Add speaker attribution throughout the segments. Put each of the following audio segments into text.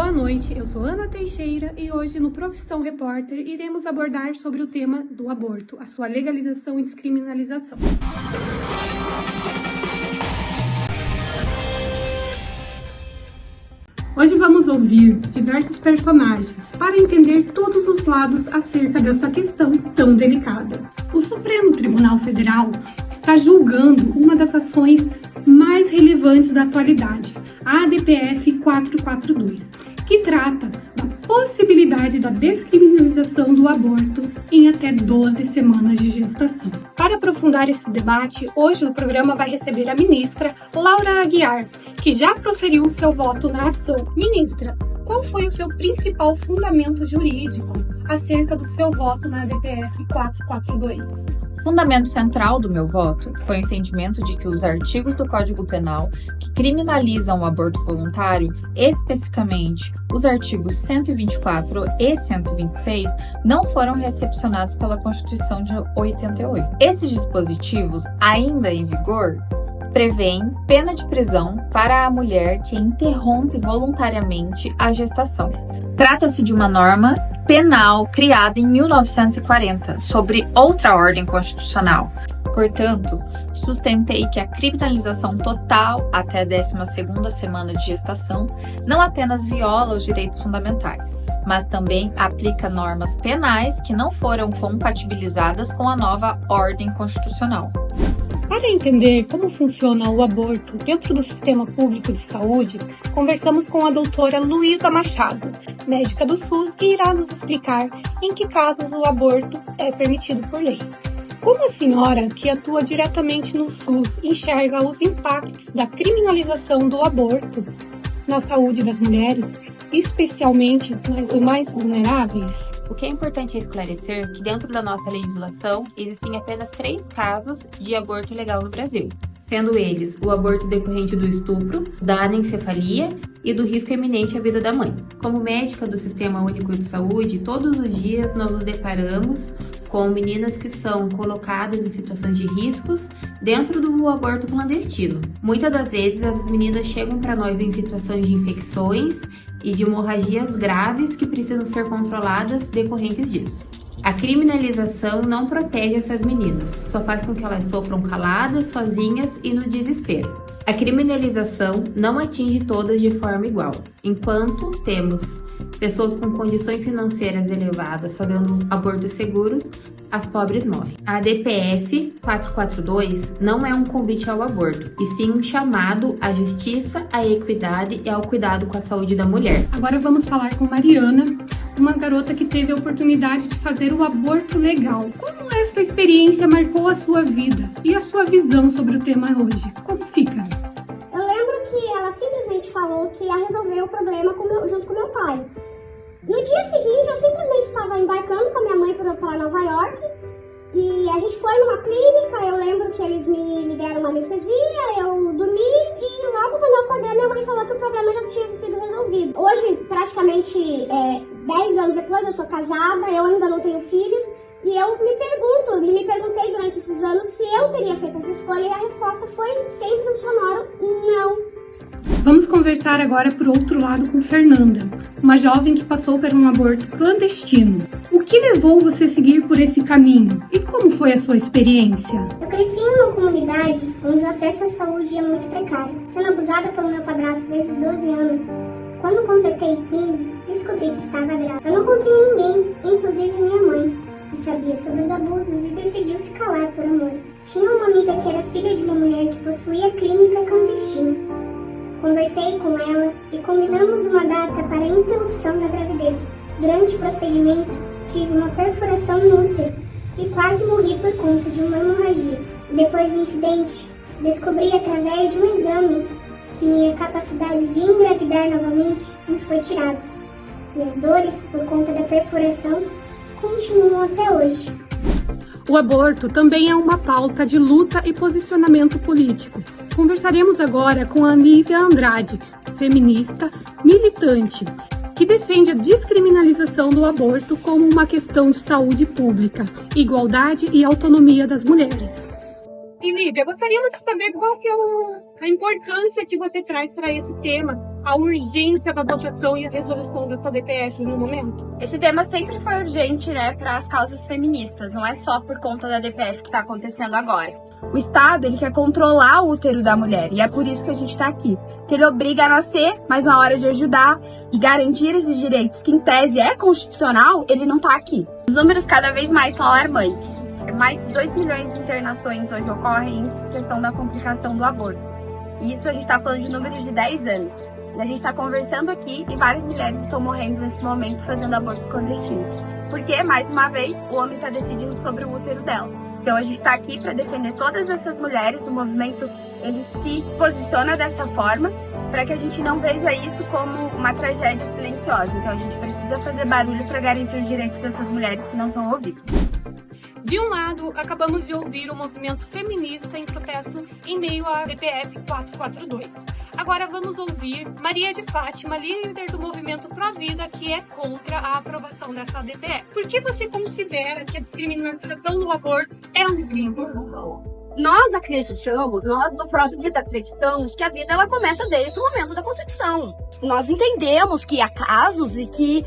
Speaker 1: boa noite. Eu sou Ana Teixeira e hoje no Profissão Repórter iremos abordar sobre o tema do aborto, a sua legalização e descriminalização. Hoje vamos ouvir diversos personagens para entender todos os lados acerca dessa questão tão delicada. O Supremo Tribunal Federal está julgando uma das ações mais relevantes da atualidade, a ADPF 442, que trata da possibilidade da descriminalização do aborto em até 12 semanas de gestação. Para aprofundar esse debate, hoje o programa vai receber a ministra Laura Aguiar, que já proferiu seu voto na ação. Ministra, qual foi o seu principal fundamento jurídico acerca do seu voto na ADPF 442?
Speaker 2: O fundamento central do meu voto foi o entendimento de que os artigos do Código Penal que criminalizam o aborto voluntário, especificamente os artigos 124 e 126, não foram recepcionados pela Constituição de 88. Esses dispositivos, ainda em vigor, prevêem pena de prisão para a mulher que interrompe voluntariamente a gestação. Trata-se de uma norma penal criada em 1940, sobre outra ordem constitucional. Portanto, sustentei que a criminalização total até a 12ª semana de gestação não apenas viola os direitos fundamentais, mas também aplica normas penais que não foram compatibilizadas com a nova ordem constitucional.
Speaker 1: Para entender como funciona o aborto dentro do sistema público de saúde, conversamos com a doutora Luísa Machado, médica do SUS, que irá nos explicar em que casos o aborto é permitido por lei. Como a senhora, que atua diretamente no SUS, enxerga os impactos da criminalização do aborto na saúde das mulheres, especialmente nas mais vulneráveis?
Speaker 3: O que é importante é esclarecer que dentro da nossa legislação existem apenas 3 casos de aborto ilegal no Brasil, sendo eles o aborto decorrente do estupro, da anencefalia e do risco iminente à vida da mãe. Como médica do Sistema Único de Saúde, todos os dias nós nos deparamos com meninas que são colocadas em situações de riscos dentro do aborto clandestino. Muitas das vezes as meninas chegam para nós em situações de infecções e de hemorragias graves que precisam ser controladas decorrentes disso. A criminalização não protege essas meninas, só faz com que elas sofram caladas, sozinhas e no desespero. A criminalização não atinge todas de forma igual. Enquanto temos pessoas com condições financeiras elevadas fazendo abortos seguros, as pobres morrem. A ADPF 442 não é um convite ao aborto, e sim um chamado à justiça, à equidade e ao cuidado com a saúde da mulher.
Speaker 1: Agora vamos falar com Mariana, uma garota que teve a oportunidade de fazer o aborto legal. Como esta experiência marcou a sua vida e a sua visão sobre o tema hoje? Como fica?
Speaker 4: Eu lembro que ela simplesmente falou que ia resolver o problema junto com meu pai. No dia seguinte, eu simplesmente estava embarcando com a minha mãe para Nova York e a gente foi numa clínica. Eu lembro que eles me deram uma anestesia, eu dormi e logo quando eu acordei, minha mãe falou que o problema já tinha sido resolvido. Hoje, praticamente 10 anos depois, eu sou casada, eu ainda não tenho filhos e eu me perguntei durante esses anos se eu teria feito essa escolha e a resposta foi sempre um sonoro não.
Speaker 1: Vamos conversar agora por outro lado com Fernanda, uma jovem que passou por um aborto clandestino. O que levou você a seguir por esse caminho e como foi a sua experiência?
Speaker 4: Eu cresci em uma comunidade onde o acesso à saúde é muito precário. Sendo abusada pelo meu padrasto desde os 12 anos, quando completei 15, descobri que estava grávida. Eu não contei a ninguém, inclusive minha mãe, que sabia sobre os abusos e decidiu se calar por amor. Tinha uma amiga que era filha de uma mulher que possuía clínica clandestina. Conversei com ela e combinamos uma data para a interrupção da gravidez. Durante o procedimento, tive uma perfuração no útero e quase morri por conta de uma hemorragia. Depois do incidente, descobri através de um exame que minha capacidade de engravidar novamente me foi tirada. E as dores por conta da perfuração continuam até hoje.
Speaker 1: O aborto também é uma pauta de luta e posicionamento político. Conversaremos agora com a Nívia Andrade, feminista, militante, que defende a descriminalização do aborto como uma questão de saúde pública, igualdade e autonomia das mulheres. E Nívia, gostaríamos de saber qual que é a importância que você traz para esse tema a urgência da votação e a resolução dessa DPF no momento?
Speaker 5: Esse tema sempre foi urgente, né, para as causas feministas, não é só por conta da DPF que está acontecendo agora. O Estado, ele quer controlar o útero da mulher, e é por isso que a gente está aqui. Que ele obriga a nascer, mas na hora de ajudar e garantir esses direitos, que em tese é constitucional, ele não está aqui. Os números cada vez mais são alarmantes. Mais de 2 milhões de internações hoje ocorrem em questão da complicação do aborto. E isso a gente está falando de números de 10 anos. A gente está conversando aqui e várias mulheres estão morrendo nesse momento fazendo abortos clandestinos. Porque, mais uma vez, o homem está decidindo sobre o útero dela. Então a gente está aqui para defender todas essas mulheres. O movimento ele se posiciona dessa forma para que a gente não veja isso como uma tragédia silenciosa. Então a gente precisa fazer barulho para garantir os direitos dessas mulheres que não são ouvidas.
Speaker 1: De um lado, acabamos de ouvir o movimento feminista em protesto em meio à DPF 442. Agora vamos ouvir Maria de Fátima, líder do movimento Pró Vida, que é contra a aprovação dessa DPF. Por que você considera que a discriminação do aborto é um crime?
Speaker 6: Nós acreditamos, nós do Pró Vida acreditamos que a vida ela começa desde o momento da concepção. Nós entendemos que há casos e que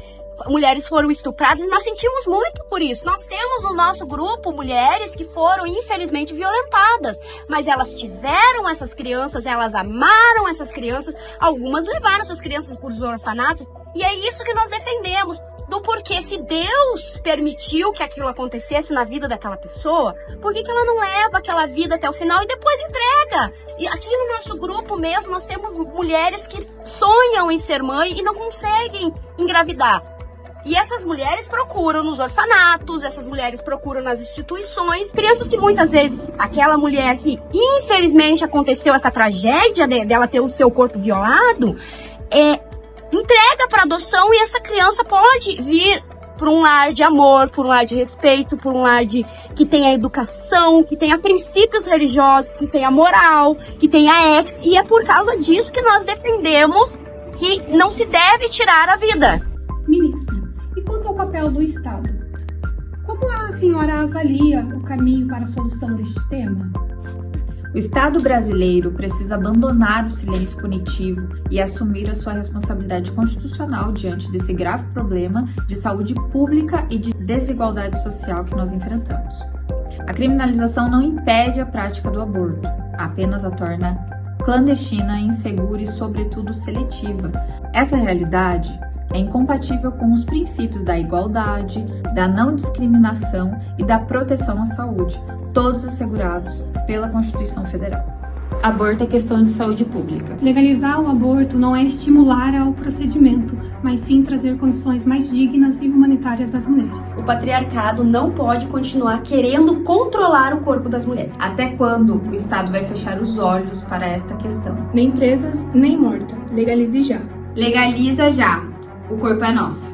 Speaker 6: mulheres foram estupradas e nós sentimos muito por isso. Nós temos no nosso grupo mulheres que foram infelizmente violentadas, mas elas tiveram essas crianças, elas amaram essas crianças, algumas levaram essas crianças para os orfanatos e é isso que nós defendemos. Do porquê, se Deus permitiu que aquilo acontecesse na vida daquela pessoa, por que ela não leva aquela vida até o final e depois entrega? E aqui no nosso grupo mesmo, nós temos mulheres que sonham em ser mãe e não conseguem engravidar. E essas mulheres procuram nos orfanatos, essas mulheres procuram nas instituições, crianças que muitas vezes, aquela mulher que infelizmente aconteceu essa tragédia dela ter o seu corpo violado, entrega para adoção e essa criança pode vir por um lar de amor, por um lar de respeito, por um lar que tenha educação, que tenha princípios religiosos, que tenha moral, que tenha ética. E é por causa disso que nós defendemos que não se deve tirar a vida.
Speaker 1: Ministra, e quanto ao papel do Estado? Como a senhora avalia o caminho para a solução deste tema?
Speaker 2: O Estado brasileiro precisa abandonar o silêncio punitivo e assumir a sua responsabilidade constitucional diante desse grave problema de saúde pública e de desigualdade social que nós enfrentamos. A criminalização não impede a prática do aborto, apenas a torna clandestina, insegura e, sobretudo, seletiva. Essa realidade é incompatível com os princípios da igualdade, da não discriminação e da proteção à saúde, todos assegurados pela Constituição Federal.
Speaker 3: Aborto é questão de saúde pública.
Speaker 1: Legalizar o aborto não é estimular ao procedimento, mas sim trazer condições mais dignas e humanitárias às mulheres.
Speaker 6: O patriarcado não pode continuar querendo controlar o corpo das mulheres.
Speaker 2: Até quando o Estado vai fechar os olhos para esta questão?
Speaker 7: Nem presas, nem morta. Legalize já.
Speaker 5: Legaliza já. O corpo é nosso.